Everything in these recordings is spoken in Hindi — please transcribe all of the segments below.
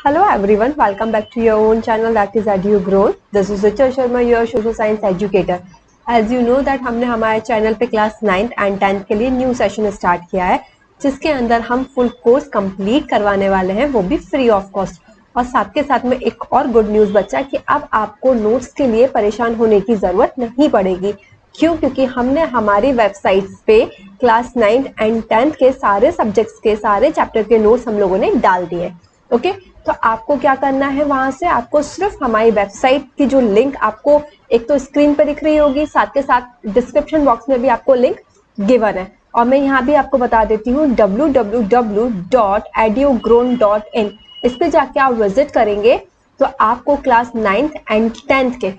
Hello everyone, welcome back to your own channel that is EduGrown. This is Richa Sharma, your social science educator. As you know that हमने हमारे चैनल पे क्लास 9th एंड 10th के लिए न्यू सेशन स्टार्ट किया है जिसके अंदर हम फुल कोर्स कंप्लीट करवाने वाले हैं, वो भी फ्री ऑफ कॉस्ट। और साथ के साथ में एक और गुड न्यूज बच्चा कि अब आपको नोट्स के लिए परेशान होने की जरूरत नहीं पड़ेगी। क्यों? क्योंकि हमने हमारी वेबसाइट्स पे क्लास 9th एंड 10th के सारे सब्जेक्ट्स के सारे चैप्टर के नोट्स हम लोगों ने डाल दिए। ओके, तो आपको क्या करना है, वहां से आपको सिर्फ हमारी वेबसाइट की जो लिंक आपको एक तो स्क्रीन पर दिख रही होगी, साथ के साथ डिस्क्रिप्शन बॉक्स में भी आपको लिंक गिवन है। और मैं यहाँ भी आपको बता देती हूँ www.edugrown.in, इस पे जाके आप विजिट करेंगे तो आपको क्लास 9th एंड 10th के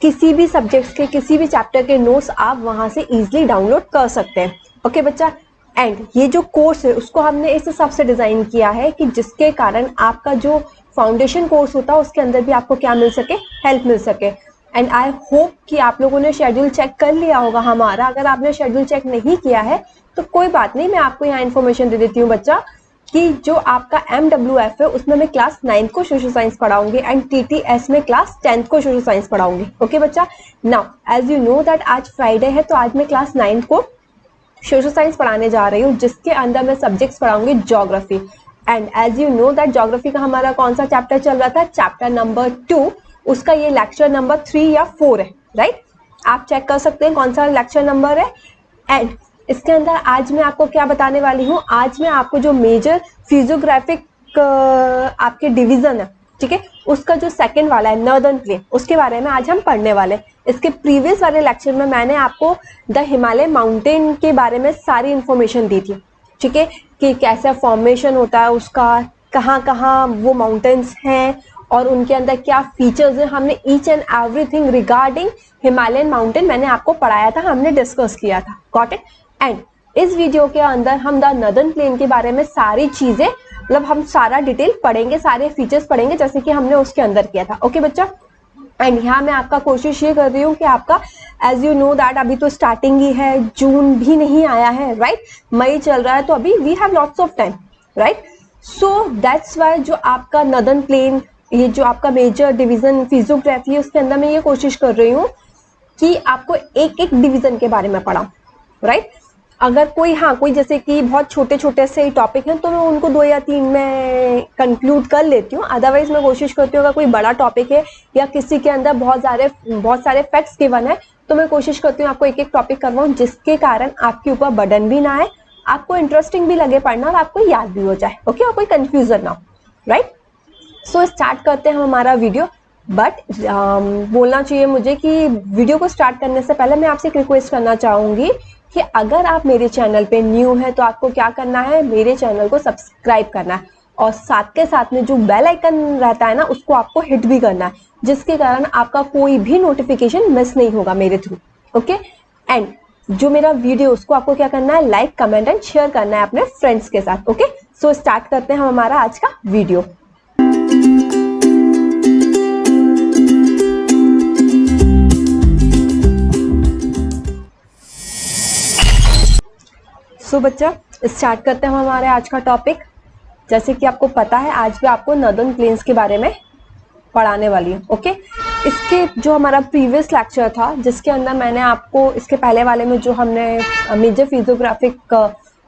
किसी भी सब्जेक्ट्स के किसी भी चैप्टर के नोट्स आप वहां से इजीली डाउनलोड कर सकते हैं। ओके बच्चा, एंड ये जो कोर्स है उसको हमने इस हिसाब से डिजाइन किया है कि जिसके कारण आपका जो फाउंडेशन कोर्स होता है उसके अंदर भी आपको क्या मिल सके, हेल्प मिल सके। एंड आई होप कि आप लोगों ने शेड्यूल चेक कर लिया होगा हमारा। अगर आपने शेड्यूल चेक नहीं किया है तो कोई बात नहीं, मैं आपको यहाँ इन्फॉर्मेशन दे देती हूँ बच्चा कि जो आपका MWF है उसमें मैं क्लास 9th को सोशल साइंस पढ़ाऊंगी एंड TTS में क्लास 10th को सोशल साइंस पढ़ाऊंगी। ओके बच्चा, now as you know that आज फ्राइडे है तो आज मैं क्लास 9th को सोशल साइंस पढ़ाने जा रही हूँ जिसके अंदर मैं सब्जेक्ट्स पढ़ाऊंगी geography. And as you know that geography का हमारा कौन सा चैप्टर चल रहा था, चैप्टर नंबर 2, उसका ये लेक्चर नंबर 3 या 4 है, राइट? आप चेक कर सकते हैं कौन सा लेक्चर नंबर है। एंड इसके अंदर आज मैं आपको क्या बताने वाली हूँ, आज मैं आपको जो मेजर फिजियोग्राफिक आपके डिवीजन है, ठीक है, उसका जो सेकंड वाला है नॉर्दर्न प्लेन, उसके बारे में आज हम पढ़ने वाले हैं। इसके प्रीवियस वाले लेक्चर में मैंने आपको द हिमालय माउंटेन के बारे में सारी इंफॉर्मेशन दी थी, ठीक है, कि कैसा फॉर्मेशन होता है उसका, कहाँ कहाँ वो माउंटेन्स हैं और उनके अंदर क्या फीचर्स हैं। हमने each and everything regarding Himalayan mountain मैंने आपको पढ़ाया था, हमने डिस्कस किया था। Got it? एंड इस वीडियो के अंदर हम द नॉर्दर्न प्लेन के बारे में सारी चीजें, मतलब हम सारा डिटेल पढ़ेंगे, सारे फीचर्स पढ़ेंगे जैसे कि हमने उसके अंदर किया था। ओके बच्चा, एंड यहाँ मैं आपका कोशिश ये कर रही हूँ कि आपका एज यू नो दैट अभी तो स्टार्टिंग ही है, जून भी नहीं आया है, राइट? मई चल रहा है तो अभी we have lots of time, right? So that's why जो आपका नॉर्दर्न प्लेन, ये जो आपका मेजर डिवीजन फिजियोग्राफी है उसके अंदर मैं ये कोशिश कर रही हूँ कि आपको एक एक डिवीजन के बारे में पढ़ाऊँ, राइट? अगर कोई जैसे कि बहुत छोटे छोटे से टॉपिक हैं तो मैं उनको 2 या 3 में कंक्लूड कर लेती हूँ। अदरवाइज मैं कोशिश करती हूँ अगर कोई बड़ा टॉपिक है या किसी के अंदर बहुत सारे फैक्ट्स गिवन है तो मैं कोशिश करती हूँ आपको एक एक टॉपिक करवाऊँ जिसके कारण आपके ऊपर बर्डन भी ना आए, आपको इंटरेस्टिंग भी लगे पढ़ना और आपको याद भी हो जाए। ओके, और कोई कंफ्यूजन ना हो, राइट? सो स्टार्ट करते हैं हम हमारा वीडियो। बट बोलना चाहिए मुझे कि वीडियो को स्टार्ट करने से पहले मैं आपसे एक रिक्वेस्ट करना चाहूंगी कि अगर आप मेरे चैनल पे न्यू है तो आपको क्या करना है, मेरे चैनल को सब्सक्राइब करना है और साथ के साथ में जो बेल आइकन रहता है ना उसको आपको हिट भी करना है जिसके कारण आपका कोई भी नोटिफिकेशन मिस नहीं होगा मेरे थ्रू। ओके, एंड जो मेरा वीडियो उसको आपको क्या करना है, लाइक कमेंट एंड शेयर करना है अपने फ्रेंड्स के साथ। ओके, सो स्टार्ट करते हैं हम हमारा आज का वीडियो। सो बच्चा स्टार्ट करते हैं हम हमारे आज का टॉपिक। जैसे कि आपको पता है आज भी आपको नॉर्दर्न प्लेन्स के बारे में पढ़ाने वाली हूँ। ओके, इसके जो हमारा प्रीवियस लेक्चर था जिसके अंदर मैंने आपको इसके पहले वाले में जो हमने मेजर फिजियोग्राफिक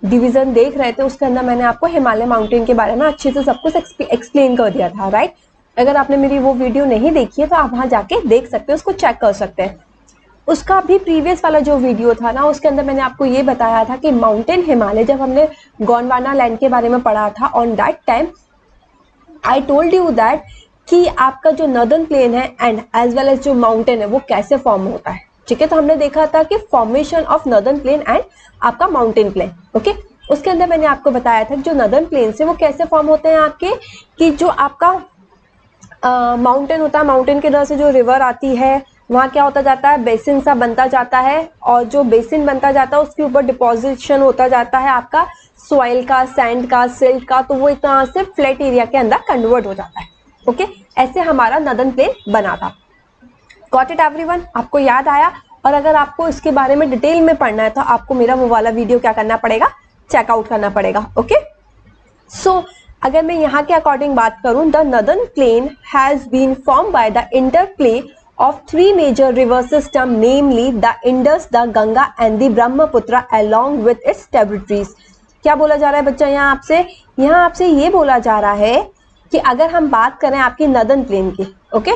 डिवीजन देख रहे थे उसके अंदर मैंने आपको हिमालय माउंटेन के बारे में अच्छे से सब कुछ एक्सप्लेन कर दिया था, राइट? अगर आपने मेरी वो वीडियो नहीं देखी है तो आप वहाँ जाके देख सकते हो, उसको चेक कर सकते हैं। उसका भी प्रीवियस वाला जो वीडियो था ना उसके अंदर मैंने आपको ये बताया था कि माउंटेन हिमालय, जब हमने गोंडवाना लैंड के बारे में पढ़ा था on that time I told you that कि आपका जो नॉर्दर्न प्लेन है एंड एज वेल एज जो माउंटेन है वो कैसे फॉर्म होता है, ठीक है? तो हमने देखा था कि formation of northern plain and आपका माउंटेन प्लेन। ओके, उसके अंदर मैंने आपको बताया था कि जो नॉर्दर्न प्लेन से वो कैसे फॉर्म होते हैं आपके, कि जो आपका माउंटेन होता है, माउंटेन के इधर से जो रिवर आती है वहाँ क्या होता जाता है, बेसिन सा बनता जाता है और जो बेसिन बनता जाता है उसके ऊपर डिपोजिशन होता जाता है आपका सॉइल का, सैंड का, सिल्ट का, तो वो एक तरह से फ्लैट एरिया के अंदर कन्वर्ट हो जाता है। ओके, ऐसे हमारा नॉर्दर्न प्लेन बना था। Got it everyone? आपको याद आया? और अगर आपको इसके बारे में डिटेल में पढ़ना है तो आपको मेरा वो वाला वीडियो क्या करना पड़ेगा, चेकआउट करना पड़ेगा। ओके, सो अगर मैं यहाँ के अकॉर्डिंग बात करूं, the northern plain has been form by the interplay of three major river system, namely the Indus, the Ganga and the Brahmaputra along with its tributaries. क्या बोला जा रहा है बच्चा यहाँ आपसे? यहाँ आपसे ये बोला जा रहा है कि अगर हम बात करें आपकी नदर्न प्लेन की, ओके,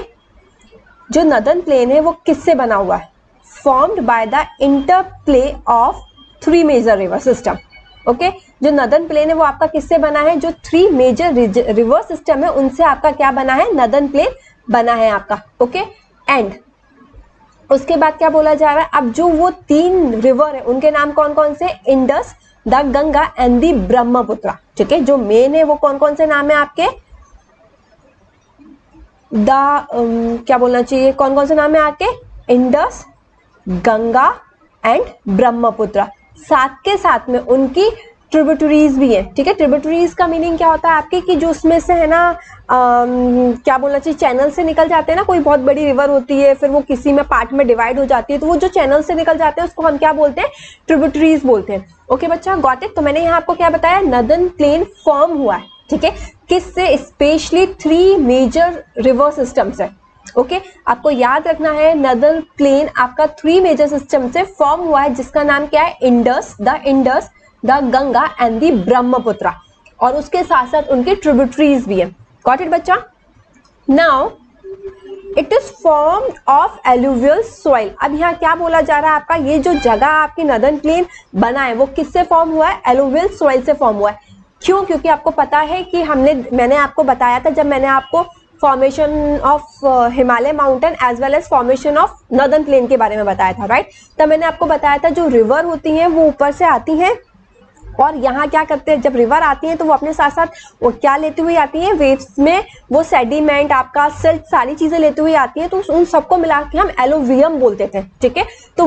जो नदर्न प्लेन है वो किससे बना हुआ है? Formed by the interplay of three major river system. Okay, जो नदर्न प्लेन है वो आपका किससे बना है? जो थ्री मेजर रिवर सिस्टम है उनसे आपका क्या बना है? नदर्न प्लेन बना है आपका. ओके, एंड उसके बाद क्या बोला जा रहा है? अब जो वो तीन रिवर है उनके नाम कौन कौन से? Indus, the Ganga and the Brahmaputra. ठीक है, जो मेन है वो कौन कौन से नाम है आपके? क्या बोलना चाहिए, कौन कौन से नाम है आपके? Indus, Ganga and Brahmaputra. साथ के साथ में उनकी ट्रिब्यूटरीज भी है. ठीक है, ट्रिब्यूटरीज का मीनिंग क्या होता है आपकी? कि जो उसमें से है ना क्या बोलना चाहिए, चैनल से निकल जाते हैं ना. कोई बहुत बड़ी रिवर होती है, फिर वो किसी में पार्ट में डिवाइड हो जाती है, तो वो जो चैनल से निकल जाते हैं उसको हम क्या बोलते हैं? ट्रिब्यूटरीज बोलते हैं. ओके बच्चा, गॉट इट. तो मैंने यहाँ आपको क्या बताया? नदर्न प्लेन फॉर्म हुआ है. ठीक है, किससे? Specially three major river system से. ओके, आपको याद रखना है नदर्न प्लेन आपका थ्री मेजर सिस्टम से फॉर्म हुआ है, जिसका नाम क्या है? Indus, the Ganga and the Brahmaputra, और उसके साथ साथ उनके ट्रिब्यूटरीज भी है. गॉट इट बच्चा? Now it is formed of alluvial soil. अब यहाँ क्या बोला जा रहा है आपका? ये जो जगह आपकी नदर्न प्लेन बना है वो किससे फॉर्म हुआ है? एलुवियल सॉइल से फॉर्म हुआ है. क्यों? क्योंकि आपको पता है कि मैंने आपको बताया था, जब मैंने आपको formation of Himalaya mountain as well as formation of northern plain के बारे में बताया था, राइट? तब मैंने आपको बताया था जो रिवर होती हैं वो ऊपर से आती हैं, और यहाँ क्या करते हैं, जब रिवर आती है तो वो अपने साथ साथ वो क्या लेती हुई आती है? वेव्स में वो सेडिमेंट, आपका सिल्ट, सारी चीजें लेती हुई आती है. तो उन सबको मिला के हम एलुवियम बोलते थे. ठीक है, तो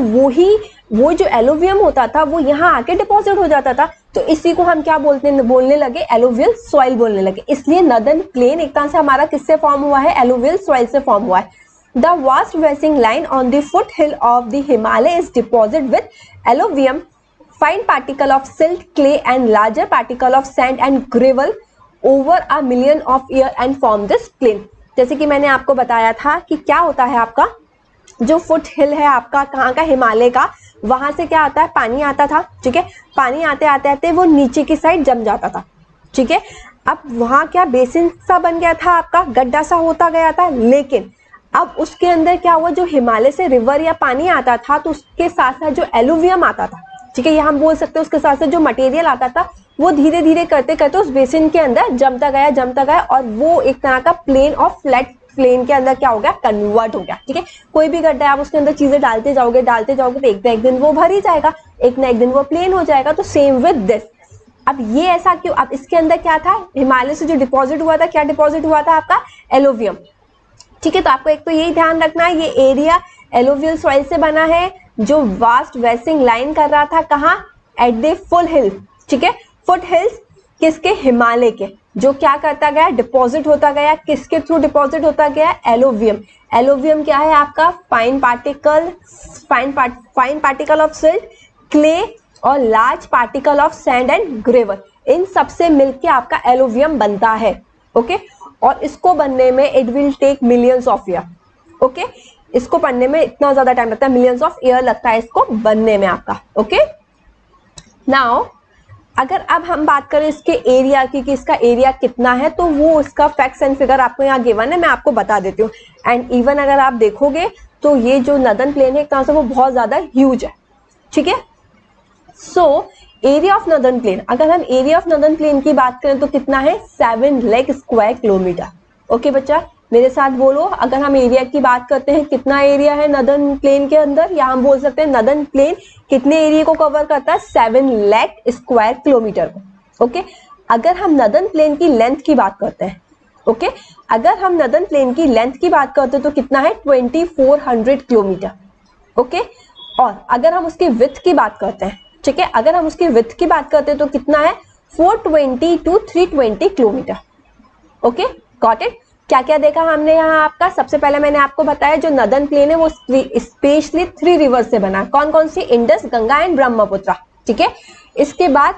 वो जो एलुवियम होता था वो यहाँ आके डिपॉजिट हो जाता था, तो इसी को हम क्या बोलने लगे? एलुवियल सॉइल बोलने लगे. इसलिए नदर्न प्लेन एक तरह से हमारा किससे फॉर्म हुआ है? एलुवियल सॉइल से फॉर्म हुआ है. The vast wasting line on the foot hill of the Himalaya is deposit with alluvium, fine particle of silt, clay and larger particle of sand and gravel over a million of year and form this plain. जैसे कि मैंने आपको बताया था कि क्या होता है आपका जो फुट हिल है आपका कहाँ का? हिमालय का. वहां से क्या आता है? पानी आता था. ठीक है, पानी आते आते आते वो नीचे की साइड जम जाता था. ठीक है, अब वहां क्या बेसिन सा बन गया था आपका, गड्ढा सा होता गया था. लेकिन अब उसके अंदर क्या हुआ? जो हिमालय से रिवर या पानी आता था तो उसके साथ साथ जो एलुवियम आता था, ठीक है, ये हम बोल सकते हैं, उसके साथ साथ जो मटेरियल आता था वो धीरे धीरे करते करते उस बेसिन के अंदर जमता गया, और वो एक तरह का प्लेन और फ्लैट प्लेन के अंदर क्या हो गया? कन्वर्ट हो गया. ठीक है, कोई भी गड्ढा है आप उसके अंदर चीजें डालते जाओगे तो एक दिन वो भर ही जाएगा, एक ना एक दिन वो प्लेन हो जाएगा. तो सेम विद दिस. अब ये ऐसा क्यों? अब इसके अंदर क्या था? हिमालय से जो डिपॉजिट हुआ था, क्या डिपॉजिट हुआ था आपका? एलुवियम. ठीक है, तो आपको एक तो यही ध्यान रखना है, ये एरिया एलुवियल सॉइल से बना है, जो वास्ट वेसिंग लाइन कर रहा था कहाँ? एट द फुल हिल. ठीक है, फुट हिल्स किसके? हिमालय के. जो क्या करता गया? डिपॉजिट होता गया. किसके थ्रू डिपॉजिट होता गया? एलुवियम. एलुवियम क्या है आपका? Fine particle of silt, clay और large particle of sand and gravel. इन सबसे मिलके आपका एलुवियम बनता है. ओके, और इसको बनने में it will take millions of year. Okay, इसको बनने में इतना ज्यादा टाइम लगता है, मिलियंस ऑफ ईयर लगता है इसको बनने में आपका. ओके, नाउ अगर अब हम बात करें इसके एरिया की कि इसका एरिया कितना है, तो वो इसका फैक्ट्स एंड फिगर आपको यहाँ गिवन है, मैं आपको बता देती हूँ. एंड इवन अगर आप देखोगे तो ये जो नदर्न प्लेन है एक तरह से वो बहुत ज्यादा ह्यूज है. ठीक है, so area of northern plane, अगर हम एरिया ऑफ नदर्न प्लेन की बात करें तो कितना है? 7 लाख स्क्वायर किलोमीटर. ओके बच्चा, मेरे साथ बोलो. अगर हम एरिया की बात करते हैं, कितना एरिया है नदर्न प्लेन के अंदर, या हम बोल सकते हैं नदर्न प्लेन कितने एरिया को कवर करता है? 7 लाख स्क्वायर किलोमीटर को. ओके, अगर हम नदर्न प्लेन की लेंथ की बात करते हैं, ओके, अगर हम नदर्न प्लेन की लेंथ की बात करते हैं तो कितना है? 2400 किलोमीटर. ओके, और अगर हम उसकी विड्थ की बात करते हैं, ठीक है, अगर हम उसकी विड्थ की बात करते हैं तो कितना है? 420 to 320 kilometre. Okay, got it. क्या क्या देखा हमने यहाँ आपका? सबसे पहले मैंने आपको बताया जो नदर्न प्लेन है वो स्पेशली 3 रिवर से बना. कौन कौन सी? Indus, Ganga and Brahmaputra. ठीक है, इसके बाद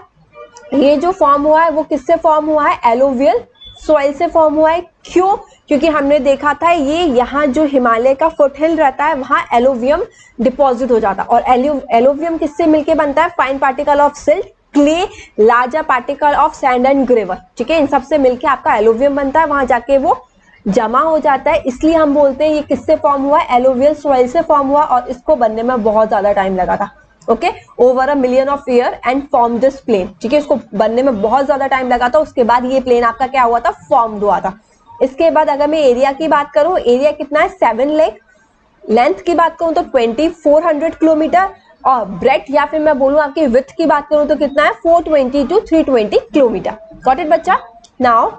ये जो फॉर्म हुआ है वो किससे फॉर्म हुआ है? एलोवियल सॉइल से फॉर्म हुआ है। क्यों? क्योंकि हमने देखा था ये यहाँ जो हिमालय का फुटहिल रहता है वहां एलोवियम डिपॉजिट हो जाता है, और एलोवियम किससे मिलके बनता है? Fine particle of silt, clay, larger particle of sand and gravel, ठीक है, इन सबसे मिलके आपका एलोवियम बनता है, वहां जाके वो जमा हो जाता है। इसलिए हम बोलते हैं ये किससे फॉर्म हुआ? एलोवियल सॉइल से फॉर्म हुआ, और इसको बनने में बहुत ज्यादा टाइम लगा था। Okay, over a million of year and form this plain, ठीक है, इसको बनने में बहुत ज्यादा टाइम लगा था, उसके बाद ये प्लेन आपका क्या हुआ था? फॉर्म्ड हुआ था। इसके बाद अगर मैं एरिया की बात करूं, एरिया कितना है? 7 लेक। लेंथ की बात करूं तो 2400 किलोमीटर, और ब्रेथ या फिर मैं बोलूं आपकी विड्थ की बात करूं तो कितना है? 420 to 320 किलोमीटर। गॉट इट बच्चा? नाउ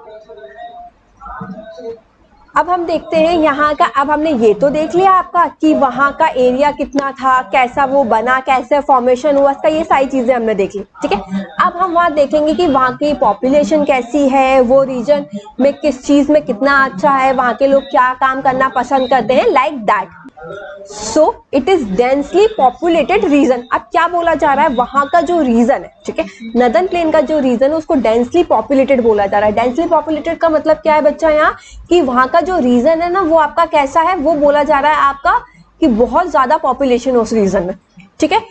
अब हम देखते हैं यहाँ का। अब हमने ये तो देख लिया आपका कि वहां का एरिया कितना था, कैसा वो बना, कैसे फॉर्मेशन हुआ, इसका ये सारी चीजें हमने देख ली, ठीक है। अब हम वहाँ देखेंगे कि वहाँ की पॉपुलेशन कैसी है, वो रीजन में किस चीज में कितना अच्छा है, वहाँ के लोग क्या काम करना पसंद करते हैं, like that. So it is densely populated region. अब क्या बोला जा रहा है? वहां का जो रीजन है, ठीक है, नदर्न प्लेन का जो रीजन है उसको डेंसली पॉपुलेटेड बोला जा रहा है। डेंसली पॉपुलेटेड का मतलब क्या है बच्चा? यहाँ कि वहां का जो रीजन है ना वो आपका कैसा है, वो बोला जा रहा है आपका कि बहुत ज्यादा पॉपुलेशन उस रीजन में, ठीक है।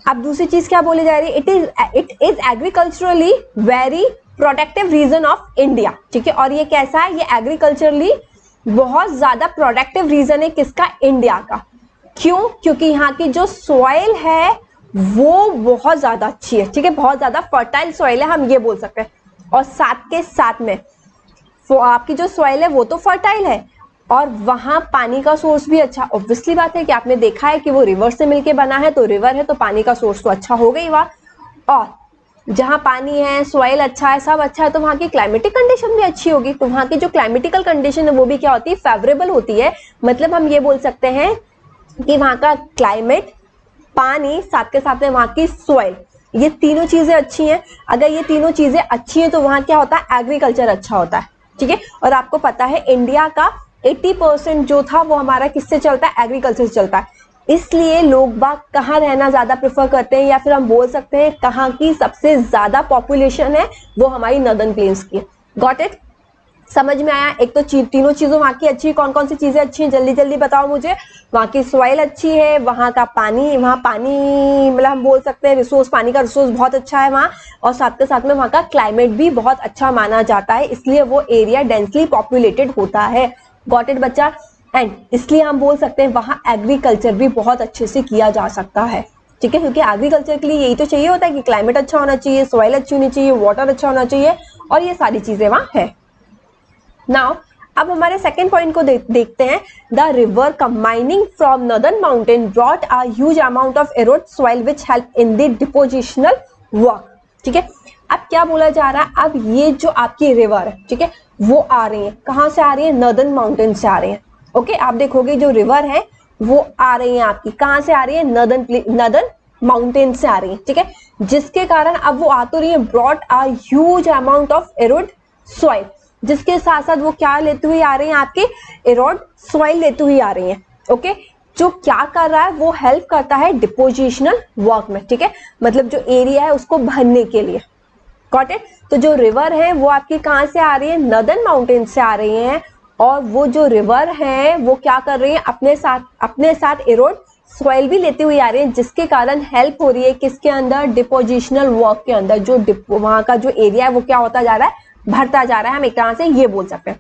अब दूसरी चीज क्या बोली जा रही है? It is agriculturally very productive region of India, ठीक है। और ये कैसा है? ये एग्रीकल्चरली बहुत ज्यादा प्रोडक्टिव रीजन है किसका? इंडिया का। क्यों? क्योंकि यहाँ की जो सॉइल है वो बहुत ज्यादा अच्छी है, ठीक है, बहुत ज्यादा फर्टाइल सॉइल है, हम ये बोल सकते हैं। और साथ के साथ में आपकी जो सॉइल है वो तो फर्टाइल है, और वहां पानी का सोर्स भी अच्छा। ऑब्वियसली बात है कि आपने देखा है कि वो रिवर से मिलके बना है, तो रिवर है तो पानी का सोर्स तो अच्छा हो गई वहां। और जहां पानी है, सॉइल अच्छा है, सब अच्छा है, तो वहां की क्लाइमेटिक कंडीशन भी अच्छी होगी। तो वहां की जो क्लाइमेटिकल कंडीशन है वो भी क्या होती है? फेवरेबल होती है। मतलब हम ये बोल सकते हैं कि वहां का क्लाइमेट, पानी, साथ के साथ में वहां की सॉइल, ये तीनों चीजें अच्छी हैं। अगर ये तीनों चीजें अच्छी हैं तो वहां क्या होता है? एग्रीकल्चर अच्छा होता है, ठीक है। और आपको पता है इंडिया का 80% जो था वो हमारा किससे चलता है? एग्रीकल्चर से चलता है। इसलिए लोग बाग कहाँ रहना ज्यादा प्रेफर करते हैं, या फिर हम बोल सकते हैं कहाँ की सबसे ज्यादा पॉपुलेशन है, वो हमारी नॉर्दर्न प्लेन्स की। Got it? समझ में आया? एक तो तीनों चीजों वहां की अच्छी, कौन कौन सी चीजें अच्छी हैं जल्दी जल्दी बताओ मुझे। वहां की सॉइल अच्छी है, वहां का पानी, वहां पानी मतलब हम बोल सकते हैं रिसोर्स, पानी का रिसोर्स बहुत अच्छा है वहां, और साथ के साथ में वहां का क्लाइमेट भी बहुत अच्छा माना जाता है, इसलिए वो एरिया डेंसली पॉपुलेटेड होता है। गॉट इट बच्चा? एंड इसलिए हम बोल सकते हैं वहां एग्रीकल्चर भी बहुत अच्छे से किया जा सकता है, ठीक है, क्योंकि एग्रीकल्चर के लिए यही तो चाहिए होता है कि क्लाइमेट अच्छा होना चाहिए, सॉइल अच्छी होनी चाहिए, वाटर अच्छा होना चाहिए, और ये सारी चीजें वहां है। नाउ अब हमारे सेकेंड पॉइंट को देखते हैं। The river combining from northern mountain brought a huge amount of arrowed soil which help in the depositional work, ठीक है। अब क्या बोला जा रहा है? अब ये जो आपकी रिवर है, ठीक है, वो आ रही है, कहां से आ रही है? नॉर्दर्न माउंटेन से आ रही है। ओके, आप देखोगे जो रिवर है वो आ रही है आपकी, कहां से आ रही है? नॉर्दर्न माउंटेन से आ रही है, ठीक है, जिसके कारण अब वो आ तो रही है brought a huge amount of arrowed soil, जिसके साथ साथ वो क्या लेती हुई आ रही है? आपकी एरोड सॉइल लेती हुई आ रही है। ओके, जो क्या कर रहा है? वो हेल्प करता है डिपोजिशनल वर्क में, ठीक है, मतलब जो एरिया है उसको भरने के लिए। Got it? तो जो रिवर है वो आपकी कहां से आ रही है? नॉर्दर्न माउंटेन से आ रही है, और वो जो रिवर है वो क्या कर रही है? अपने साथ एरोड सॉइल भी लेती हुई आ रही है, जिसके कारण हेल्प हो रही है किसके अंदर? डिपोजिशनल वर्क के अंदर। जो वहां का जो एरिया है वो क्या होता जा रहा है? भरता जा रहा है, हम एक तरह से ये बोल सकते हैं।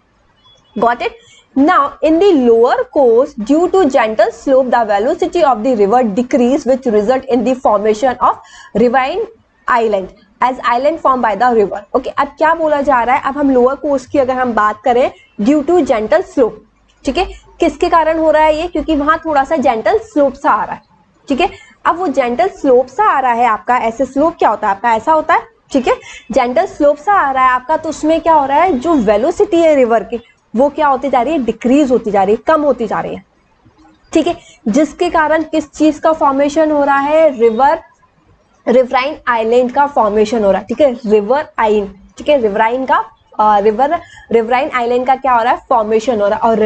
Got it? Now, in the lower course, due to gentle slope, the velocity of the river decrease, which result in the formation of riverine island as island formed by the river. Okay, अब क्या बोला जा रहा है? अब हम लोअर कोर्स की अगर हम बात करें, ड्यू टू जेंटल स्लोप, ठीक है, किसके कारण हो रहा है ये? क्योंकि वहां थोड़ा सा जेंटल स्लोप सा आ रहा है, ठीक है। अब वो जेंटल स्लोप सा आ रहा है आपका, ऐसे स्लोप क्या होता है आपका? ऐसा होता है, ठीक है, जेंटल स्लोप सा आ रहा है आपका, तो उसमें क्या हो रहा है? जो वेलोसिटी है रिवर की वो क्या होती जा रही है? डिक्रीज होती जा रही है, कम होती जा रही है, ठीक है, जिसके कारण किस चीज का फॉर्मेशन हो रहा है? रिवराइन आइलैंड का फॉर्मेशन हो रहा है, ठीक है, ठीक है, रिवराइन आइलैंड का क्या हो रहा है? फॉर्मेशन हो रहा है। और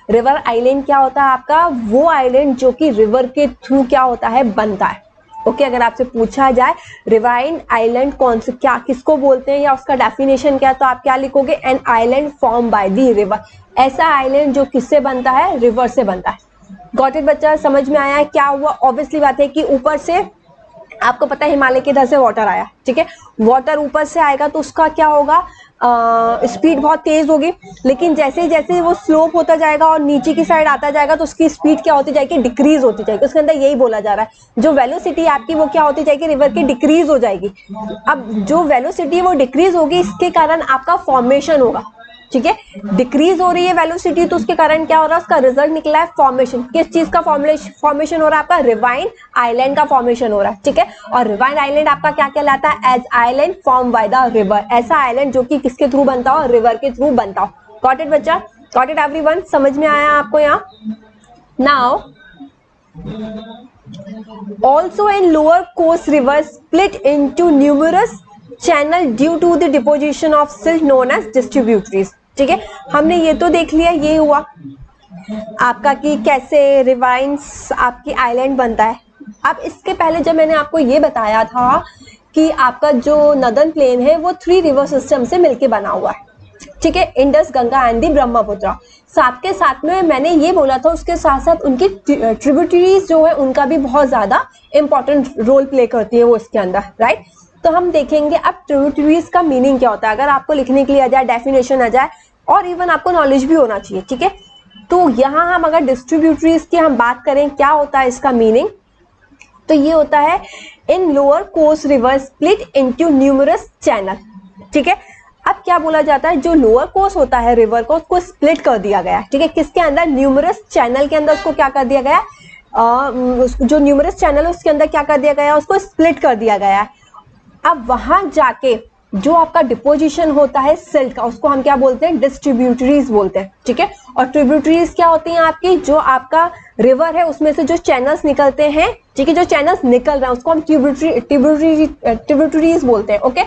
रिवर आइलैंड क्या होता है आपका? वो आइलैंड जो कि रिवर के थ्रू क्या होता है? बनता है, ओके अगर आपसे पूछा जाए रिवाइन आइलैंड कौन से क्या किसको बोलते हैं या उसका डेफिनेशन क्या है, तो आप क्या लिखोगे, an island form by the river, ऐसा आइलैंड जो किससे बनता है, रिवर से बनता है। गॉट इट बच्चा, समझ में आया है क्या हुआ? ऑब्वियसली बात है कि ऊपर से आपको पता है हिमालय के इधर से वाटर आया, ठीक है, वाटर ऊपर से आएगा तो उसका क्या होगा, स्पीड बहुत तेज होगी, लेकिन जैसे जैसे वो स्लोप होता जाएगा और नीचे की साइड आता जाएगा तो उसकी स्पीड क्या होती जाएगी, डिक्रीज होती जाएगी। उसके अंदर यही बोला जा रहा है, जो वेलोसिटी आपकी वो क्या होती जाएगी, रिवर की डिक्रीज हो जाएगी। अब जो वेलोसिटी वो डिक्रीज होगी, इसके कारण आपका फॉर्मेशन होगा, ठीक है, डिक्रीज हो रही है वेलोसिटी तो उसके कारण क्या हो रहा है, उसका रिजल्ट निकला है फॉर्मेशन। किस चीज का फॉर्मेशन हो रहा है, आपका रिवाइन आइलैंड का फॉर्मेशन हो रहा है, ठीक है। और रिवाइन आइलैंड आपका क्या कहलाता है, as island form by the river, ऐसा आइलैंड जो कि किसके थ्रू बनता हो, रिवर के थ्रू बनता हो। गॉट इट बच्चा, गॉट इट एवरीवन, समझ में आया आपको यहाँ? Now also in lower coast rivers split into numerous channel due to the deposition of silt known as distributaries, ठीक है। हमने ये तो देख लिया, ये हुआ आपका कि कैसे रिवाइन्स आपकी आइलैंड बनता है। अब इसके पहले जब मैंने आपको ये बताया था कि आपका जो नदर्न प्लेन है वो 3 रिवर सिस्टम से मिलके बना हुआ है, ठीक है, Indus, Ganga and the Brahmaputra. साथ के साथ में मैंने ये बोला था उसके साथ साथ उनकी ट्रिब्यूटरीज जो है उनका भी बहुत ज्यादा इंपॉर्टेंट रोल प्ले करती है वो इसके अंदर, राइट। तो हम देखेंगे अब ट्रिब्यूटरीज का मीनिंग क्या होता है, अगर आपको लिखने के लिए आ जाए, डेफिनेशन आ जाए और इवन आपको नॉलेज भी होना चाहिए, ठीक है। तो यहाँ हम अगर डिस्ट्रीब्यूटरीज की हम बात करें क्या होता है इसका मीनिंग, तो ये होता है in lower coast river split into numerous channel, ठीक है। अब क्या बोला जाता है, जो लोअर कोस्ट होता है रिवर को उसको स्प्लिट कर दिया गया है, ठीक है, किसके अंदर, न्यूमरस चैनल के अंदर उसको क्या कर दिया गया है, जो न्यूमरस चैनल है उसके अंदर क्या कर दिया गया है, उसको स्प्लिट कर दिया गया है। अब वहां जाके जो आपका डिपोजिशन होता है सिल्ट का उसको हम क्या बोलते हैं, डिस्ट्रीब्यूटरीज बोलते हैं, ठीक है। और ट्रिब्यूटरीज क्या होती हैं आपकी, जो आपका रिवर है उसमें से जो चैनल्स निकलते हैं, ठीक है, जो चैनल्स निकल रहे हैं उसको हम ट्रिब्यूटरीज बोलते हैं, ओके।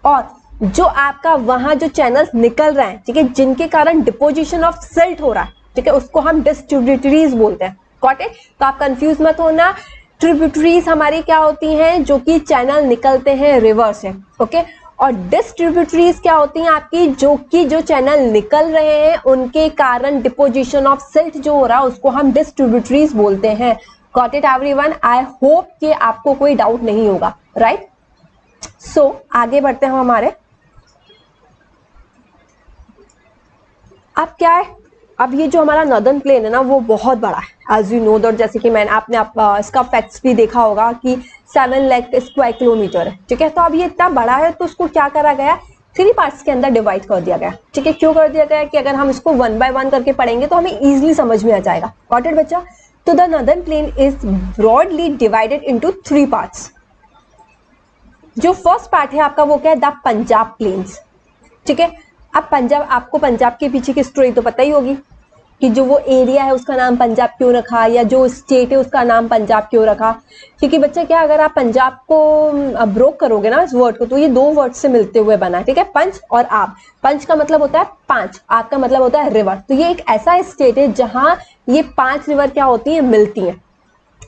और जो आपका वहां जो चैनल्स निकल रहे हैं, ठीक है, जिनके कारण डिपोजिशन ऑफ सिल्ट हो रहा है, ठीक है, उसको हम डिस्ट्रीब्यूटरीज बोलते हैं। Got it? तो आप कंफ्यूज मत होना, ट्रिब्यूटरीज हमारी क्या होती हैं, जो कि चैनल निकलते हैं रिवर से, ओके। और डिस्ट्रीब्यूटरीज क्या होती हैं आपकी, जो चैनल निकल रहे हैं उनके कारण डिपोजिशन ऑफ सिल्ट जो हो रहा है उसको हम डिस्ट्रीब्यूटरीज बोलते हैं। Got it everyone? I hope कि आपको कोई डाउट नहीं होगा, राइट। सो आगे बढ़ते हैं हमारे। अब क्या है, अब ये जो हमारा नॉर्दर्न प्लेन है ना वो बहुत बड़ा है, एज यू नो दैट, जैसे कि मैंने आपने इसका फैक्ट्स भी देखा होगा कि 7 लाख स्क्वायर किलोमीटर है, ठीक है। तो अब ये इतना बड़ा है तो उसको क्या करा गया, 3 पार्ट्स के अंदर डिवाइड कर दिया गया, ठीक है। क्यों कर दिया गया कि अगर हम इसको 1 बाय 1 करके पढ़ेंगे तो हमें इजिली समझ में आ जाएगा। गॉट इट बच्चा? तो the northern plain is broadly divided into 3 parts. जो फर्स्ट पार्ट है आपका वो क्या है, द पंजाब प्लेन्स, ठीक है। अब पंजाब, आपको पंजाब के पीछे की स्टोरी तो पता ही होगी कि जो वो एरिया है उसका नाम पंजाब क्यों रखा, या जो स्टेट है उसका नाम पंजाब क्यों रखा। क्योंकि बच्चा क्या, अगर आप पंजाब को ब्रोक करोगे ना इस वर्ड को, तो ये 2 वर्ड से मिलते हुए बना है, ठीक है, पंच और आप। पंच का मतलब होता है 5, आप का मतलब होता है रिवर। तो ये एक ऐसा स्टेट है जहां ये 5 रिवर क्या होती है, मिलती हैं,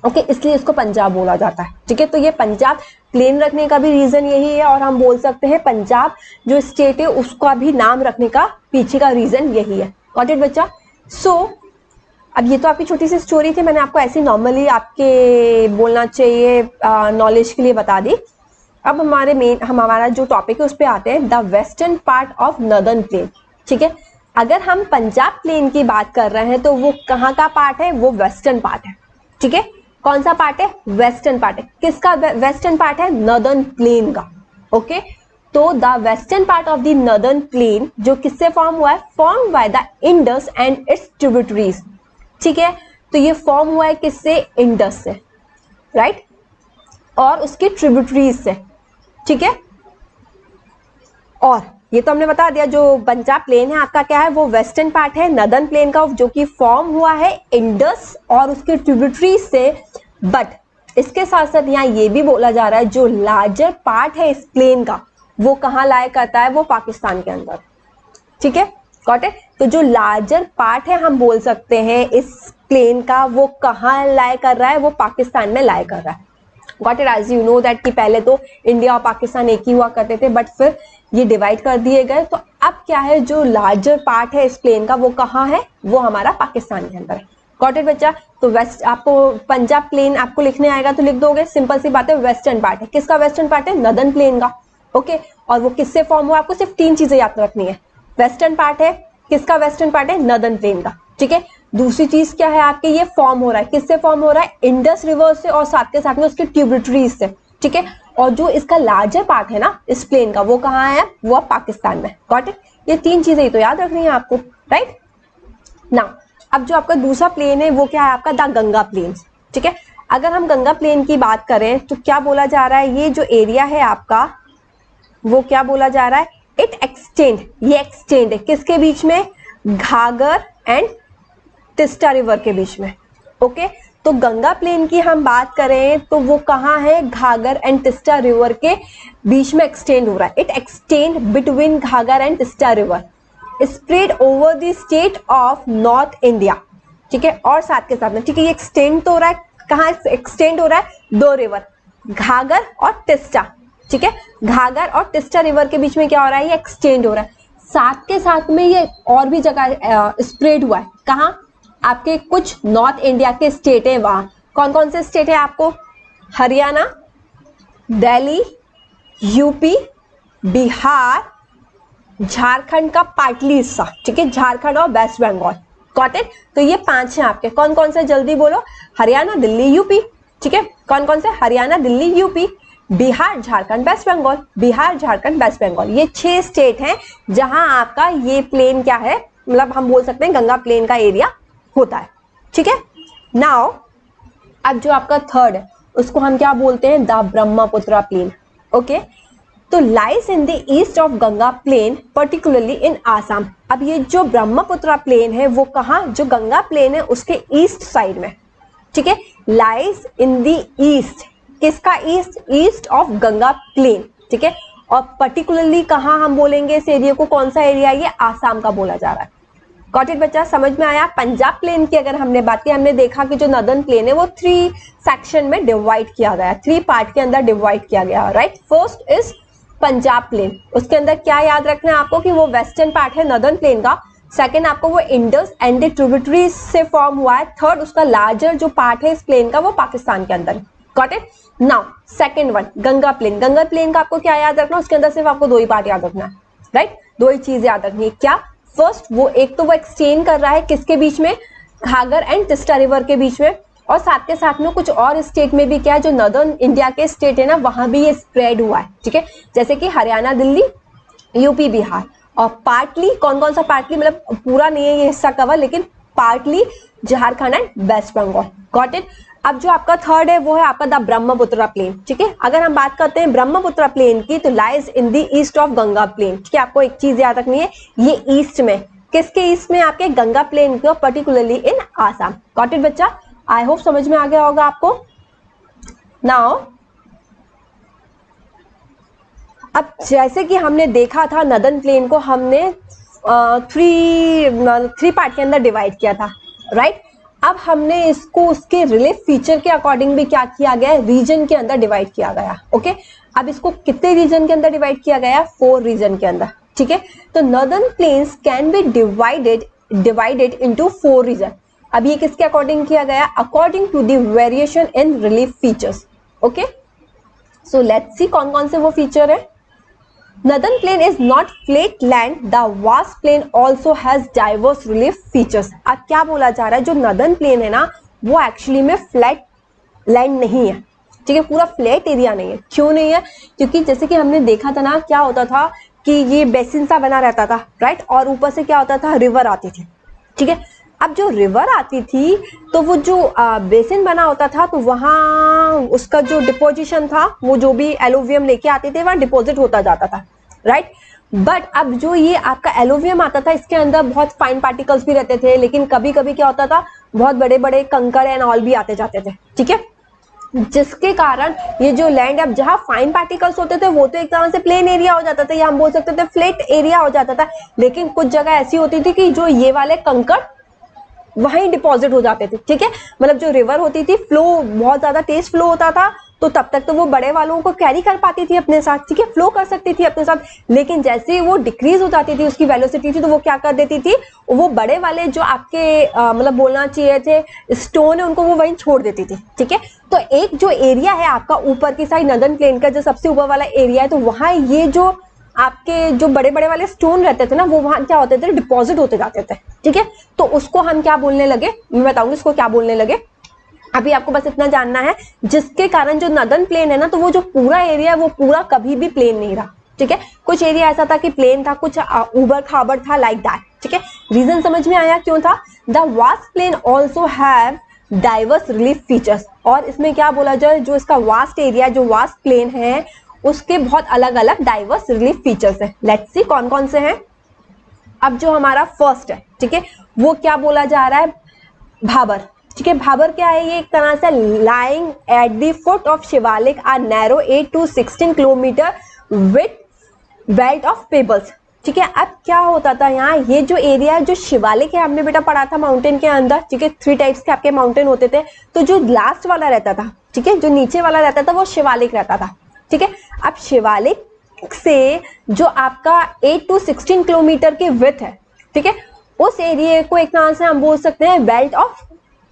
ओके, इसलिए इसको पंजाब बोला जाता है, ठीक है। तो ये पंजाब प्लेन रखने का भी रीजन यही है, और हम बोल सकते हैं पंजाब जो स्टेट है उसका भी नाम रखने का पीछे का रीजन यही है। गॉट इट बच्चा? सो अब ये तो आपकी छोटी सी स्टोरी थी, मैंने आपको ऐसे नॉर्मली आपके बोलना चाहिए नॉलेज के लिए बता दी। अब हमारा जो टॉपिक है उस पर आते हैं, the western part of northern plain, ठीक है। अगर हम पंजाब प्लेन की बात कर रहे हैं तो वो कहाँ का पार्ट है, वो वेस्टर्न पार्ट है, ठीक है। कौन सा पार्ट है, वेस्टर्न पार्ट है। किसका वेस्टर्न पार्ट है, नॉर्दर्न प्लेन का, ओके। तो the western part of the northern plain जो किससे फॉर्म हुआ है, form by the Indus and it's tributaries, ठीक है। तो ये फॉर्म हुआ है किससे, इंडस से, राइट, और उसकी ट्रिब्यूटरीज से, ठीक है। और ये तो हमने बता दिया, जो पंजाब प्लेन है आपका क्या है, वो वेस्टर्न पार्ट है नॉर्दर्न प्लेन का, जो कि फॉर्म हुआ है इंडस और उसके ट्रिब्यूटरीज से। बट इसके साथ साथ यहाँ ये भी बोला जा रहा है जो लार्जर पार्ट है इस प्लेन का वो कहाँ लाया करता है, वो पाकिस्तान के अंदर, ठीक है। Got it? तो जो लार्जर पार्ट है हम बोल सकते हैं इस प्लेन का, वो कहाँ लाया कर रहा है, वो पाकिस्तान में लाया कर रहा है। Got it. As you know that कि पहले तो इंडिया और पाकिस्तान एक ही हुआ करते थे, बट फिर ये डिवाइड कर दिए गए। तो अब क्या है, जो लार्जर पार्ट है इस प्लेन का वो कहाँ है, वो हमारा पाकिस्तान के अंदर है। गॉट इट बच्चा। तो वेस्ट, आपको पंजाब प्लेन आपको लिखने आएगा तो लिख दोगे, सिंपल सी बात है। वेस्टर्न पार्ट है, किसका वेस्टर्न पार्ट है, नदर्न प्लेन का। ओके, और वो किससे फॉर्म हुआ, आपको सिर्फ 3 चीजें याद रखनी है। वेस्टर्न पार्ट है, किसका वेस्टर्न पार्ट है, नदर्न प्लेन का। ठीक है, दूसरी चीज क्या है आपके, ये फॉर्म हो रहा है, किससे फॉर्म हो रहा है, इंडस रिवर से और साथ के साथ में उसके ट्यूबिटरीज से। ठीक है, और जो इसका लार्जर पार्ट है ना इस प्लेन का, वो कहाँ है, वो पाकिस्तान में। Got it. ये 3 चीजें ही तो याद रखनी है आपको, राइट ना। अब जो आपका दूसरा प्लेन है वो क्या है आपका, द गंगा प्लेन्स। ठीक है, अगर हम गंगा प्लेन की बात करें तो क्या बोला जा रहा है, ये जो एरिया है आपका वो क्या बोला जा रहा है, इट एक्सटेंड, ये एक्सटेंड है किसके बीच में, घाघर एंड टिस्टा रिवर के बीच में। ओके, तो गंगा प्लेन की हम बात करें तो वो कहाँ है, घाघर एंड टिस्टा रिवर के बीच में एक्सटेंड हो रहा है। It extend between घाघर and Teesta river, spread over the state of north India. ठीक है, और साथ के साथ में, ठीक है, ये एक्सटेंड तो हो रहा है, कहाँ एक्सटेंड हो रहा है, 2 रिवर, घाघर और टिस्टा। ठीक है, घाघर और टिस्टा रिवर के बीच में क्या हो रहा है, ये एक्सटेंड हो रहा है। साथ के साथ में ये और भी जगह स्प्रेड हुआ है, कहाँ, आपके कुछ नॉर्थ इंडिया के स्टेट है, वहां कौन कौन से स्टेट है आपको, हरियाणा, दिल्ली, यूपी, बिहार, झारखंड का पार्टली हिस्सा। ठीक है, झारखंड और वेस्ट बंगाल। Got it. तो ये 5 हैं आपके, कौन कौन से, जल्दी बोलो, हरियाणा, दिल्ली, यूपी। ठीक है, कौन कौन से, हरियाणा, दिल्ली, यूपी, बिहार, झारखंड, वेस्ट बंगाल, बिहार, झारखंड, वेस्ट बंगाल। ये 6 स्टेट हैं जहां आपका ये प्लेन क्या है, मतलब हम बोल सकते हैं गंगा प्लेन का एरिया होता है। ठीक है, नाउ अब जो आपका थर्ड है उसको हम क्या बोलते हैं, द ब्रह्मपुत्र प्लेन। ओके, तो lies in the east of Ganga plain, particularly in Assam. अब ये जो ब्रह्मपुत्र प्लेन है वो कहाँ, जो गंगा प्लेन है उसके ईस्ट साइड में। ठीक है, लाइज इन द ईस्ट, किसका east, east of Ganga plain. ठीक है, और पर्टिकुलरली कहाँ हम बोलेंगे इस एरिया को, कौन सा एरिया, ये आसाम का बोला जा रहा है। गॉट इट बच्चा, समझ में आया। पंजाब प्लेन की अगर हमने बात की, हमने देखा कि जो नदर्न प्लेन है वो 3 सेक्शन में डिवाइड किया गया, 3 पार्ट के अंदर डिवाइड किया गया, right. First is Punjab plain, उसके अंदर क्या याद रखना है आपको कि वो वेस्टर्न पार्ट है नदर्न प्लेन का। सेकंड आपको वो इंडस एंड द ट्रिब्यूटरीज से फॉर्म हुआ है। थर्ड उसका लार्जर जो पार्ट है इस प्लेन का वो पाकिस्तान के अंदर। Got it. Now second one, Ganga plain. Ganga plain का आपको क्या याद रखना, उसके अंदर सिर्फ आपको 2 ही पार्ट याद रखना है, राइट। 2 ही चीज याद रखनी है, क्या, फर्स्ट वो एक तो वो एक्सटेंड कर रहा है किसके बीच में, घाघर एंड टिस्टा रिवर के बीच में, और साथ के साथ में कुछ और स्टेट में भी क्या है, जो नदर्न इंडिया के स्टेट है ना वहां भी ये स्प्रेड हुआ है। ठीक है, जैसे कि हरियाणा, दिल्ली, यूपी, बिहार, और पार्टली कौन कौन सा, पार्टली मतलब पूरा नहीं है ये हिस्सा कवर, लेकिन partly Jharkhand and West Bengal. Got it. अब जो आपका थर्ड है वो है आपका द ब्रह्मपुत्र प्लेन। ठीक है, अगर हम बात करते हैं ब्रह्मपुत्र प्लेन की तो lies in the east of Ganga plain. ठीक है, आपको एक चीज याद रखनी है, ये ईस्ट में, किसके ईस्ट में, आपके गंगा प्लेन को, particularly in Assam. Got it बच्चा, आई होप समझ में आ गया होगा आपको। नाउ अब जैसे कि हमने देखा था नदर्न प्लेन को हमने 3 पार्ट के अंदर डिवाइड किया था, राइट। अब हमने इसको उसके रिलीफ फीचर के अकॉर्डिंग भी क्या किया गया है, रीजन के अंदर डिवाइड किया गया। ओके, अब इसको कितने रीजन के अंदर डिवाइड किया गया, 4 रीजन के अंदर। ठीक है, तो northern plains can be divided into 4 region. अब ये किसके अकॉर्डिंग किया गया, according to the variation in relief features. Okay, so let's see कौन कौन से वो फीचर है। Northern plain is not flat land. The vast plain also has diverse relief features. अब क्या बोला जा रहा है, जो नदर्न प्लेन है ना वो एक्चुअली में फ्लैट लैंड नहीं है। ठीक है, पूरा फ्लैट एरिया नहीं है। क्यों नहीं है, क्योंकि जैसे कि हमने देखा था ना, क्या होता था कि ये बेसिन सा बना रहता था, राइट, और ऊपर से क्या होता था, रिवर आती थी। ठीक है, अब जो रिवर आती थी तो वो जो बेसिन बना होता था तो वहाँ उसका जो डिपोजिशन था, वो जो भी एलोवियम लेके आते थे वहाँ डिपोजिट होता जाता था, राइट। बट अब जो ये आपका एलोवियम आता था इसके अंदर बहुत फाइन पार्टिकल्स भी रहते थे, लेकिन कभी कभी क्या होता था, बहुत बड़े बड़े कंकड़ एंड ऑल भी आते जाते थे। ठीक है, जिसके कारण ये जो लैंड, अब जहाँ फाइन पार्टिकल्स होते थे वो तो एक तरह से प्लेन एरिया हो जाता था, या हम बोल सकते थे फ्लैट एरिया हो जाता था, लेकिन कुछ जगह ऐसी होती थी कि जो ये वाले कंकड़ वहीं डिपॉजिट हो जाते थे। ठीक है, मतलब जो रिवर होती थी, फ्लो बहुत ज्यादा तेज फ्लो होता था, तो तो तब तक तो वो बड़े वालों को कैरी कर पाती थी अपने साथ, ठीक है, फ्लो कर सकती थी अपने साथ। लेकिन जैसे ही वो डिक्रीज हो जाती थी, उसकी वेलोसिटी थी, तो वो क्या कर देती थी, वो बड़े वाले जो आपके मतलब बोलना चाहिए थे स्टोन है, उनको वो वहीं छोड़ देती थी, ठीक है। तो एक जो एरिया है आपका ऊपर की साइड नदर्न प्लेन का जो सबसे ऊपर वाला एरिया है, तो वहां ये जो आपके जो बड़े बड़े वाले स्टोन रहते थे ना, वो वहां क्या होते थे, डिपॉजिट होते जाते थे, ठीक है। तो उसको हम क्या बोलने लगे, मैं बताऊंगी इसको क्या बोलने लगे। अभी आपको बस इतना जानना है, जिसके कारण जो नदर्न प्लेन है ना, तो वो जो पूरा एरिया है वो पूरा कभी भी प्लेन नहीं रहा, ठीक है। कुछ एरिया ऐसा था कि प्लेन था, कुछ उबड़ खाबड़ था, लाइक दैट, ठीक है। रीजन समझ में आया क्यों था। The vast plain also have diverse relief features, और इसमें क्या बोला जाए, जो इसका वास्ट एरिया, जो वास्ट प्लेन है, उसके बहुत अलग अलग डाइवर्स रिलीफ फीचर्स है। लेट्स सी कौन कौन से हैं। अब जो हमारा फर्स्ट है, ठीक है, वो क्या बोला जा रहा है, भाबर, ठीक है। भाबर क्या है, ये एक तरह से lying at the foot of Shivalik are narrow 8 to 16 kilometer with belt of pebbles, ठीक है। अब क्या होता था यहाँ, ये जो एरिया है, जो शिवालिक है, हमने बेटा पढ़ा था माउंटेन के अंदर, ठीक है, 3 टाइप्स के आपके माउंटेन होते थे। तो जो लास्ट वाला रहता था, ठीक है, जो नीचे वाला रहता था, वो शिवालिक रहता था, ठीक है। अब शिवालिक से जो आपका 8 to 16 किलोमीटर की विड्थ है, ठीक है, उस एरिया को एक तरह से हम बोल सकते हैं बेल्ट ऑफ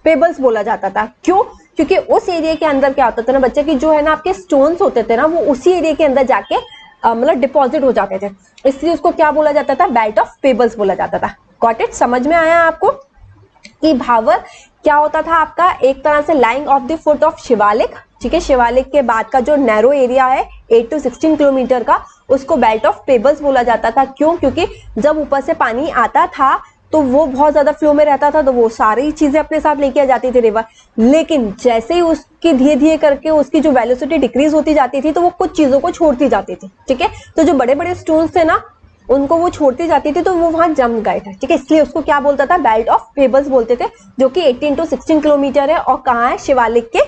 पेबल्स बोला जाता था। क्यों, क्योंकि उस एरिया के अंदर क्या होता था ना बच्चे, की जो है ना आपके स्टोन्स होते थे ना, वो उसी एरिया के अंदर जाके मतलब डिपॉजिट हो जाते थे, इसलिए उसको क्या बोला जाता था, बेल्ट ऑफ पेबल्स बोला जाता था। गॉट इट, समझ में आया आपको कि भावर क्या होता था आपका, एक तरह से lying of the foot of Shivalik, ठीक है। शिवालिक के बाद का जो नैरो एरिया है 8 to 16 किलोमीटर का, उसको बेल्ट ऑफ पेबल्स बोला जाता था। क्यों, क्योंकि जब ऊपर से पानी आता था तो वो बहुत ज्यादा फ्लो में रहता था, तो वो सारी चीजें अपने साथ लेके आ जाती थी रिवर। लेकिन जैसे ही उसकी धीरे धीरे करके उसकी जो वेलोसिटी डिक्रीज होती जाती थी, तो वो कुछ चीजों को छोड़ती जाती थी, ठीक है। तो जो बड़े बड़े स्टोन्स थे ना, उनको वो छोड़ती जाती थी, तो वो वहां जम गए थे, ठीक है। इसलिए उसको क्या बोलता था, बेल्ट ऑफ पेबल्स बोलते थे, जो कि 18 to 16 किलोमीटर है, और कहाँ है, शिवालिक के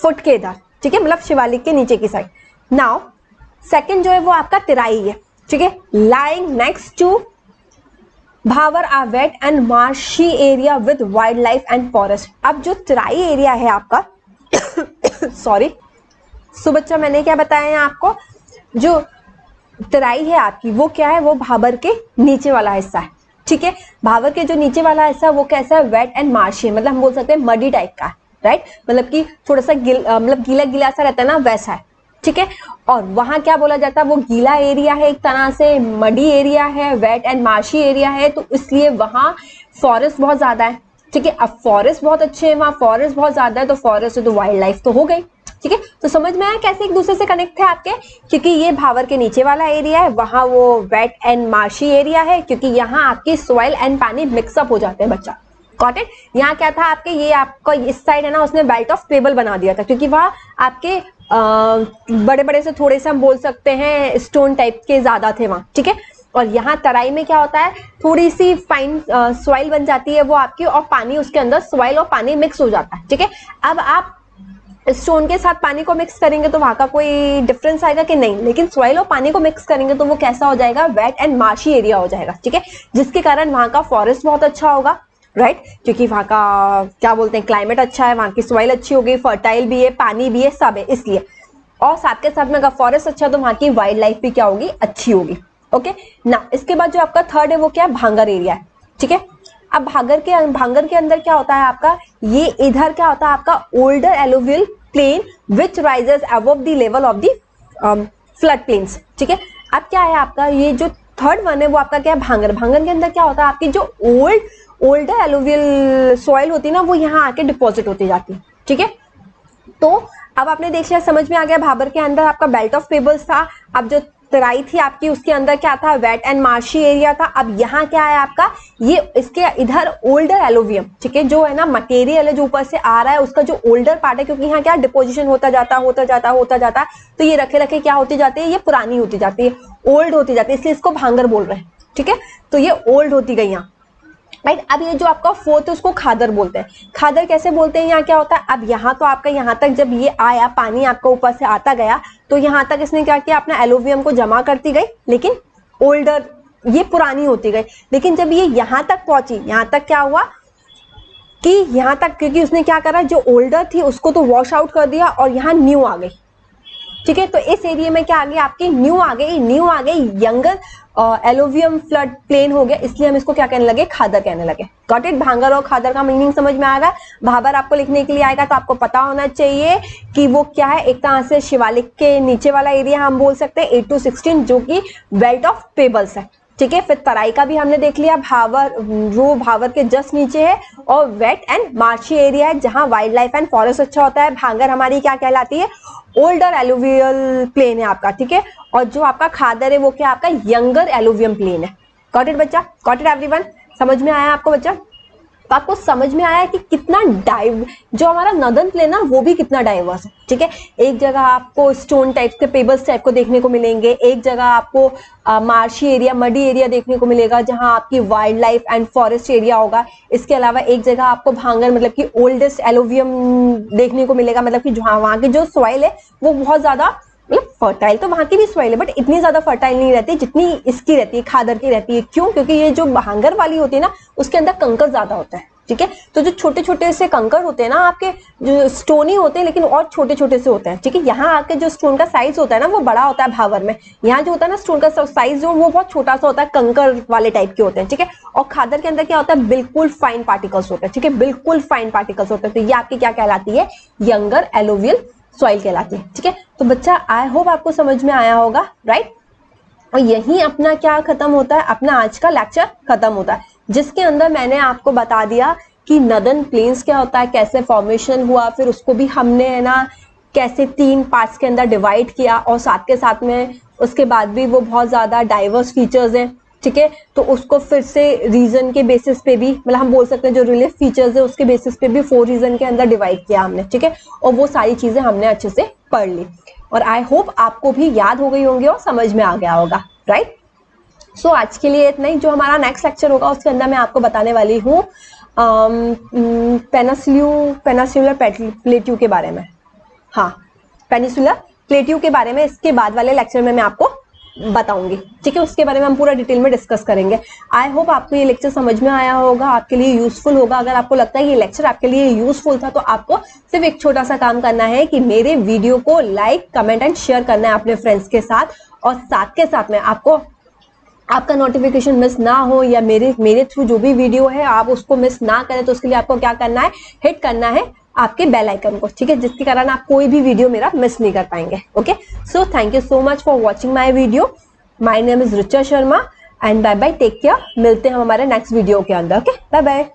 फुट के इधर, ठीक है, मतलब शिवालिक के नीचे की साइड। नाउ सेकंड जो है वो आपका तिराई है, ठीक है, lying next to Bhabar are wet and marshy area with wild life and forest. अब जो तिराई एरिया है आपका सॉरी, सो बच्चा मैंने क्या बताया आपको, जो तिराई है आपकी, वो क्या है, वो भाबर के नीचे वाला हिस्सा है, ठीक है। भाबर के जो नीचे वाला हिस्सा वो कैसा है, वेट एंड मार्शी, मतलब हम बोल सकते हैं मडी टाइप का, राइट, मतलब कि थोड़ा सा मतलब गीला गीला सा रहता है ना, वैसा है, ठीक है। और वहां क्या बोला जाता है, वो गीला एरिया है, एक तरह से मडी एरिया है, वेट एंड मार्शी एरिया है, तो इसलिए वहां फॉरेस्ट बहुत ज्यादा है, ठीक है। अब फॉरेस्ट बहुत अच्छे हैं, वहां फॉरेस्ट बहुत ज्यादा है, तो फॉरेस्ट तो वाइल्ड लाइफ तो हो गई, ठीक है। तो समझ में आया कैसे एक दूसरे से कनेक्ट है आपके, क्योंकि ये भावर के नीचे वाला एरिया है, वहां वो वेट एंड मार्शी एरिया है, क्योंकि यहाँ आपकी सॉइल एंड पानी मिक्सअप हो जाते हैं बच्चा। Got it. यहाँ क्या था आपके, ये आपका इस साइड है ना, उसने बेल्ट ऑफ पेबल बना दिया था, क्योंकि वहाँ आपके बड़े बड़े से थोड़े से हम बोल सकते हैं स्टोन टाइप के ज्यादा थे वहाँ, ठीक है। और यहाँ तराई में क्या होता है, थोड़ी सी फाइन सॉइल बन जाती है वो आपकी, और पानी उसके अंदर, सॉइल और पानी मिक्स हो जाता है, ठीक है। अब आप स्टोन के साथ पानी को मिक्स करेंगे तो वहां का कोई डिफरेंस आएगा कि नहीं, लेकिन सॉइल और पानी को मिक्स करेंगे तो वो कैसा हो जाएगा, वेट एंड मार्शी एरिया हो जाएगा, ठीक है। जिसके कारण वहां का फॉरेस्ट बहुत अच्छा होगा, राइट, क्योंकि वहां का क्या बोलते हैं, क्लाइमेट अच्छा है, वहां की सॉइल अच्छी होगी, फर्टाइल भी है, पानी भी है, सब है, इसलिए। और साथ के साथ में अगर फॉरेस्ट अच्छा है तो वहां की वाइल्ड लाइफ भी क्या होगी, अच्छी होगी। ओके ना, इसके बाद जो आपका थर्ड है वो क्या है, भांगर एरिया है, ठीक है। अब भांगर के अंदर क्या होता है आपका, ये इधर क्या होता है आपका older alluvial plain which rises above the level of the flood plains, ठीक है। अब क्या है आपका, ये जो थर्ड वन है वो आपका क्या है, भांगर के अंदर क्या होता है, आपकी जो ओल्डर एलुवियल सॉइल होती है ना, वो यहाँ आके डिपॉजिट होती जाती है, ठीक है। तो अब आपने देख लिया, समझ में आ गया, भाबर के अंदर आपका बेल्ट ऑफ पेबल्स था। अब जो तराई थी आपकी, उसके अंदर क्या था, वेट एंड मार्शी एरिया था। अब यहाँ क्या है आपका, ये इसके इधर ओल्डर एलोवियम, ठीक है, जो है ना मटेरियल है जो ऊपर से आ रहा है, उसका जो ओल्डर पार्ट है, क्योंकि यहाँ क्या डिपोजिशन होता जाता, तो ये रखे रखे क्या होती जाती है, ये पुरानी होती जाती है, ओल्ड होती जाती है, इसलिए इसको भांगर बोल रहे हैं, ठीक है। तो ये ओल्ड होती गई यहाँ, राइट। अब ये जो आपका फोर्थ है उसको खादर बोलते हैं। खादर कैसे बोलते हैं, यहाँ क्या होता है, अब यहाँ तो आपका यहाँ तक जब ये आया, पानी आपका ऊपर से आता गया, तो यहाँ तक इसने क्या किया, अपना एलोवियम को जमा करती गई, लेकिन ओल्डर, ये पुरानी होती गई। लेकिन जब ये यहाँ तक पहुंची, यहाँ तक क्या हुआ, कि यहाँ तक, क्योंकि उसने क्या करा, जो ओल्डर थी उसको तो वॉश आउट कर दिया और यहाँ न्यू आ गई, ठीक है। तो इस एरिया में क्या आ गई आपकी, न्यू आ गई, न्यू आ गई, यंगर एलोवियम फ्लड प्लेन हो गया, इसलिए हम इसको क्या कहने लगे, खादर कहने लगे। Got it. भांगर और खादर का मीनिंग समझ में आ रहा है। भाबर आपको लिखने के लिए आएगा तो आपको पता होना चाहिए कि वो क्या है। एक तरह से शिवालिक के नीचे वाला एरिया हम बोल सकते हैं 8 to 16, जो कि बेल्ट ऑफ पेबल्स है, ठीक है। फिर तराई का भी हमने देख लिया, भावर वो भावर के जस्ट नीचे है, और वेट एंड मार्शी एरिया है जहां वाइल्ड लाइफ एंड फॉरेस्ट अच्छा होता है। भांगर हमारी क्या कहलाती है, ओल्डर एलुवियल प्लेन है आपका, ठीक है। और जो आपका खादर है वो क्या आपका यंगर एलुवियम प्लेन है। गॉट इट बच्चा, गॉट इट एवरीवन, समझ में आया आपको बच्चा। तो आपको समझ में आया कि कितना जो हमारा नदन प्लेन है वो भी कितना डाइवर्स है, ठीक है। एक जगह आपको स्टोन टाइप के पेबल्स टाइप को देखने को मिलेंगे, एक जगह आपको मार्शी एरिया, मडी एरिया देखने को मिलेगा जहां आपकी wild life and forest area होगा। इसके अलावा एक जगह आपको भांगर मतलब कि ओल्डेस्ट एलोवियम देखने को मिलेगा, मतलब कि वहां की जो सॉइल है वो बहुत ज्यादा फर्टाइल, तो वहां की भी सॉइल है बट इतनी ज्यादा फर्टाइल नहीं रहती जितनी इसकी रहती है, खादर की रहती है। क्यों? क्योंकि ये जो भांगर वाली होती है ना उसके अंदर कंकर ज्यादा होता है, ठीक है। तो जो छोटे छोटे से कंकर होते हैं ना आपके, जो स्टोनी होते हैं लेकिन और छोटे छोटे से होते हैं, ठीक है। यहाँ आके जो स्टोन का साइज होता है ना वो बड़ा होता है भावर में, यहाँ जो होता है ना स्टोन का साइज जो वो बहुत छोटा सा होता है, कंकर वाले टाइप के होते हैं, ठीक है। और खादर के अंदर क्या होता है, बिल्कुल फाइन पार्टिकल्स होते हैं, ठीक है, बिल्कुल फाइन पार्टिकल्स होते हैं। तो ये आपकी क्या कहलाती है, यंगर एलोवियल सॉइल कहलाती है, ठीक है। तो बच्चा आई होप आपको समझ में आया होगा, राइट। और यही अपना क्या खत्म होता है, अपना आज का लेक्चर खत्म होता है, जिसके अंदर मैंने आपको बता दिया कि नदन प्लेन्स क्या होता है, कैसे फॉर्मेशन हुआ, फिर उसको भी हमने है ना कैसे 3 पार्ट्स के अंदर डिवाइड किया, और साथ के साथ में उसके बाद भी वो बहुत ज्यादा डाइवर्स फीचर्स हैं, ठीक है। तो उसको फिर से रीजन के बेसिस पे भी, मतलब हम बोल सकते हैं जो रिलीफ फीचर्स है उसके बेसिस पे भी 4 रीजन के अंदर डिवाइड किया हमने, ठीक है। और वो सारी चीजें हमने अच्छे से पढ़ ली, और आई होप आपको भी याद हो गई होंगी और समझ में आ गया होगा, राइट। सो आज के लिए इतना ही। जो हमारा नेक्स्ट लेक्चर होगा उसके अंदर मैं आपको बताने वाली हूँ पेनिसुलर प्लेट्यू के बारे में, हाँ, पेनिसुलर प्लेट्यू के बारे में इसके बाद वाले लेक्चर में मैं आपको बताऊंगी, ठीक है। उसके बारे में हम पूरा डिटेल में डिस्कस करेंगे। आई होप आपको ये लेक्चर समझ में आया होगा, आपके लिए यूजफुल होगा। अगर आपको लगता है ये लेक्चर आपके लिए यूजफुल था तो आपको सिर्फ एक छोटा सा काम करना है कि मेरे वीडियो को लाइक, कमेंट एंड शेयर करना है अपने फ्रेंड्स के साथ, और साथ के साथ में आपको आपका नोटिफिकेशन मिस ना हो, या मेरे थ्रू जो भी वीडियो है आप उसको मिस ना करें, तो उसके लिए आपको क्या करना है, हिट करना है आपके बेल आइकन को, ठीक है, जिसके कारण आप कोई भी वीडियो मेरा मिस नहीं कर पाएंगे। Okay, so thank you so much for watching my video. My name is Richa Sharma and bye bye, take care. मिलते हैं हम हमारे नेक्स्ट वीडियो के अंदर। Okay, bye bye.